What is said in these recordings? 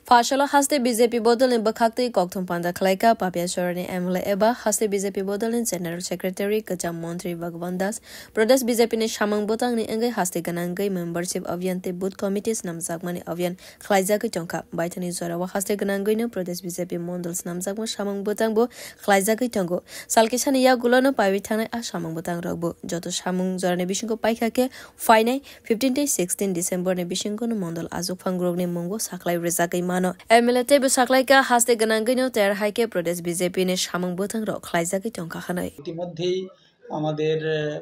Fashala haste BJP bodolin bakakti kokthum panda khlaika papia sorani MLA eba haste BJP bodolin General Secretary Kacham Montri Bhagwan Das Pradesh BJP ni Shamang Botang ni engai haste ganangai membership avyante booth committees namjakmani avyan khlaijak tongka baithani zorawa haste ganangai no Pradesh BJP Mondals namjakma Shamang Botang bo khlaijak tongo salkisani ya gulono pawi thane a Shamang Botang rogbo joto Shamang zorani bisingko paikake fainai 15 to 16 December ni bisingko no Mondal azuk phangrog ni mongo saklai rezakai mano MLA tebe saklai ka haste ganangai no ter haike Pradesh BJP ni Shamang Botang ro khlaijak tongka khanai ইতিমধ্যেই আমাদের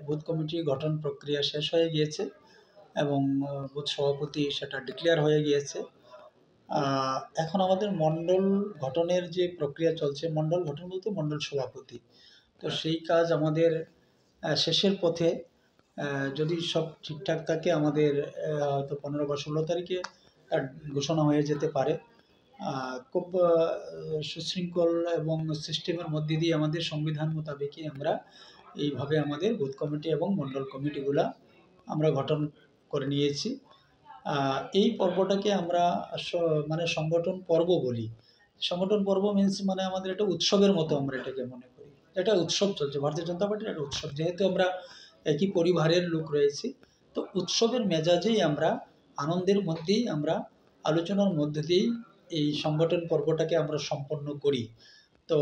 booth committee গঠন প্রক্রিয়া শেষ হয়ে গিয়েছে এবং booth সভাপতি সেটা ডিক্লেয়ার হয়ে গিয়েছে। এখন আমাদের মণ্ডল গঠনের যে প্রক্রিয়া চলছে, মণ্ডল গঠন বলতে মণ্ডল সভাপতি, তো সেই কাজ আমাদের শেষের পথে। যদি সব ঠিকঠাক থাকে আমাদের হয়তো 15 বা 16 তারিখে তার ঘোষণা হয়ে যেতে পারে। খুব সুশৃঙ্খল এবং সিস্টেমের মধ্যে দিয়ে আমাদের সংবিধান মোতাবেকই আমরা এইভাবে আমাদের বুথ কমিটি এবং মণ্ডল কমিটিগুলা আমরা গঠন করে নিয়েছি। এই পর্বটাকে আমরা মানে সংগঠন পর্ব বলি। সংগঠন পর্ব মিন্স মানে আমাদের একটা উৎসবের মতো আমরা এটাকে মনে করি। এটা উৎসব চলছে, ভারতীয় জনতা পার্টির একটা উৎসব। যেহেতু আমরা একই পরিবারের লোক রয়েছি, তো উৎসবের মেজাজেই আমরা আনন্দের মধ্যেই আমরা আলোচনার মধ্যে দিয়েই এই সংগঠন পর্বটাকে আমরা সম্পন্ন করি। তো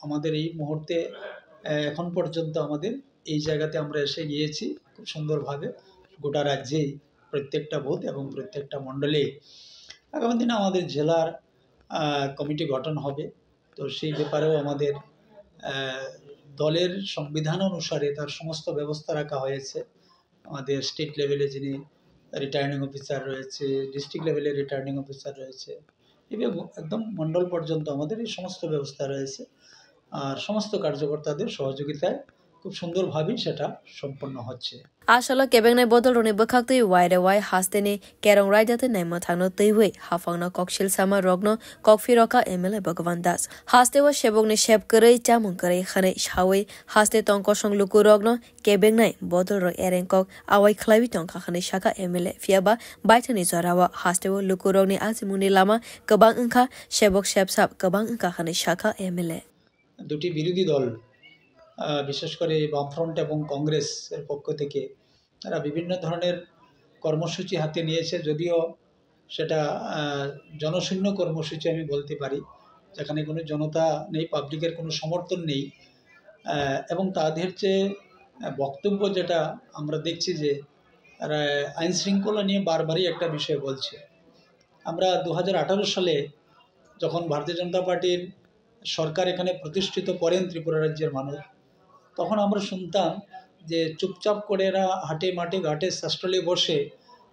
আমাদের এই মুহূর্তে এখন পর্যন্ত আমাদের এই জায়গাতে আমরা এসে গিয়েছি খুব সুন্দরভাবে। গোটা রাজ্যেই প্রত্যেকটা বুথ এবং প্রত্যেকটা মণ্ডলে আগামী দিনে আমাদের জেলার কমিটি গঠন হবে। তো সেই ব্যাপারেও আমাদের দলের সংবিধান অনুসারে তার সমস্ত ব্যবস্থা রাখা হয়েছে। আমাদের স্টেট লেভেলে যিনি রিটার্নিং অফিসার রয়েছে, ডিস্ট্রিক্ট লেভেলে রিটার্নিং অফিসার রয়েছে, এবং একদম মণ্ডল পর্যন্ত আমাদের এই সমস্ত ব্যবস্থা রয়েছে। আর সমস্ত কার্যকর্তাদের সহযোগিতায় খুব সুন্দরভাবেই সেটা সম্পন্ন হচ্ছে। Ashala kebengnai bodol roni bakhakti waire wai hasteni kerong raidate naimo thangno teiwe hafangna kokshil sama rogno kokfiroka MLA Bhagwan Das haste wa shebogni sheb korei chamung korei khane shawi haste tongkosong luku rogno kebengnai bodol ro erenkok awai khlaibi tongka khane shaka MLA fiaba baithani zorawa haste wa luku rogni azimuni lama kobang engkha shebok shebsap kobang engkha khane shaka MLA দুটি বিরোধী দল বিশেষ করে বামফ্রন্ট এবং কংগ্রেসের পক্ষ থেকে তারা বিভিন্ন ধরনের কর্মসূচি হাতে নিয়েছে। যদিও সেটা জনশূন্য কর্মসূচি আমি বলতে পারি, যেখানে কোনো জনতা নেই, পাবলিকের কোনো সমর্থন নেই। এবং তাদের যে বক্তব্য যেটা আমরা দেখছি যে আইন শৃঙ্খলা নিয়ে বারবারই একটা বিষয় বলছে। আমরা 2018 সালে যখন ভারতীয় জনতা পার্টির সরকার এখানে প্রতিষ্ঠিত করেন ত্রিপুরা রাজ্যের মানুষ, তখন আমরা শুনতাম যে চুপচাপ করে এরা হাটে মাঠে ঘাটে শাস্ত্রলে বসে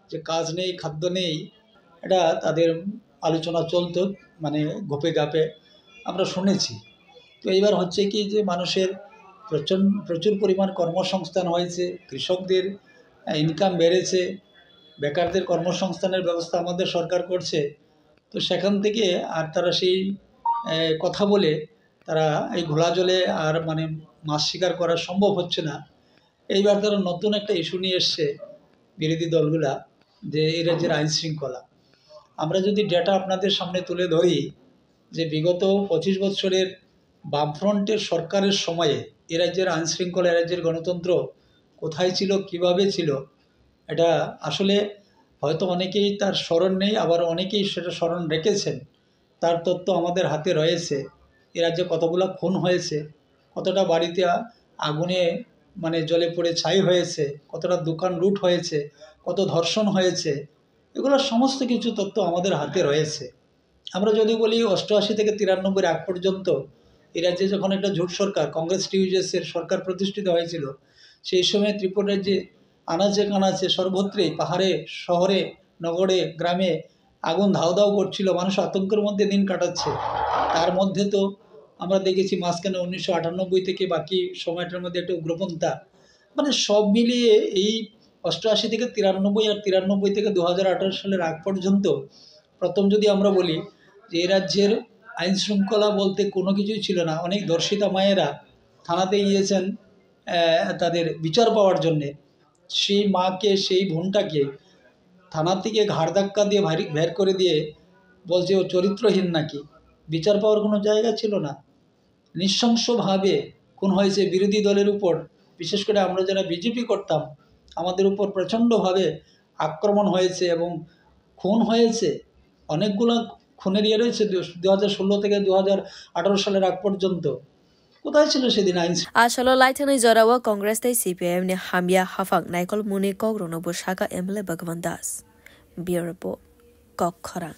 যে কাজ নেই, খাদ্য নেই, এটা তাদের আলোচনা চলতো, মানে গোপে গাপে আমরা শুনেছি। তো এইবার হচ্ছে কি যে মানুষের প্রচুর পরিমাণ কর্মসংস্থান হয়েছে, কৃষকদের ইনকাম বেড়েছে, বেকারদের কর্মসংস্থানের ব্যবস্থা আমাদের সরকার করছে। তো সেখান থেকে আর তারা সেই কথা বলে তারা এই ঘোলা জলে আর মানে মাছ শিকার করা সম্ভব হচ্ছে না। এইবার তারা নতুন একটা ইস্যু নিয়ে এসছে বিরোধী দলগুলা, যে এই রাজ্যের আইন শৃঙ্খলা। আমরা যদি ডেটা আপনাদের সামনে তুলে ধরি যে বিগত 25 বছরের বামফ্রন্টের সরকারের সময়ে এ রাজ্যের আইন শৃঙ্খলা, এ রাজ্যের গণতন্ত্র কোথায় ছিল, কিভাবে ছিল, এটা আসলে হয়তো অনেকেই তার স্মরণ নেই, আবার অনেকেই সেটা স্মরণ রেখেছেন। তার তথ্য আমাদের হাতে রয়েছে। এ রাজ্যে কতগুলো খুন হয়েছে, কতটা বাড়িতে আগুনে মানে জ্বলে পড়ে ছাই হয়েছে, কতটা দোকান লুট হয়েছে, কত ধর্ষণ হয়েছে, এগুলো সমস্ত কিছু তথ্য আমাদের হাতে রয়েছে। আমরা যদি বলি 88 থেকে 93 আগ পর্যন্ত এই রাজ্যে যখন একটা জোট সরকার, কংগ্রেস টিউজেসের সরকার প্রতিষ্ঠিত হয়েছিল, সেই সময় ত্রিপুরা রাজ্যে আনাচে কানাচে সর্বত্রই, পাহাড়ে, শহরে, নগরে, গ্রামে আগুন ধাউ ধাউ করছিল, মানুষ আতঙ্কের মধ্যে দিন কাটাচ্ছে। তার মধ্যে তো আমরা দেখেছি মাঝখানে 1998 থেকে বাকি সময়টার মধ্যে একটা উগ্রপন্থা, মানে সব মিলিয়ে এই 88 থেকে 93 আর 93 থেকে 2018 সালের আগ পর্যন্ত প্রথম যদি আমরা বলি যে এই রাজ্যের আইন শৃঙ্খলা বলতে কোনো কিছুই ছিল না। অনেক ধর্ষিতা মায়েরা থানাতে গিয়েছেন তাদের বিচার পাওয়ার জন্যে। সেই মাকে, সেই বোনটাকে থানা থেকে ঘাড় ধাক্কা দিয়ে বের করে দিয়ে বলছে ও চরিত্রহীন নাকি, বিচার পাওয়ার কোনো জায়গা ছিল না। নৃশংসভাবে খুন হয়েছে বিরোধী দলের উপর, বিশেষ করে আমরা যারা বিজেপি করতাম আমাদের উপর প্রচণ্ডভাবে আক্রমণ হয়েছে এবং খুন হয়েছে। অনেকগুলো খুনের ইয়ে রয়েছে 2016 থেকে 2018 সালের আগ পর্যন্ত। কোথায় ছিল সেদিন আইন? আসলে লাইথানি জরাওয়া কংগ্রেস তাই সিপিআইএম নে হামিয়া হাফাক নাইকল মুনি কক রনবো শাখা এমএলএ ভগবান দাস বিউরো কক খরা।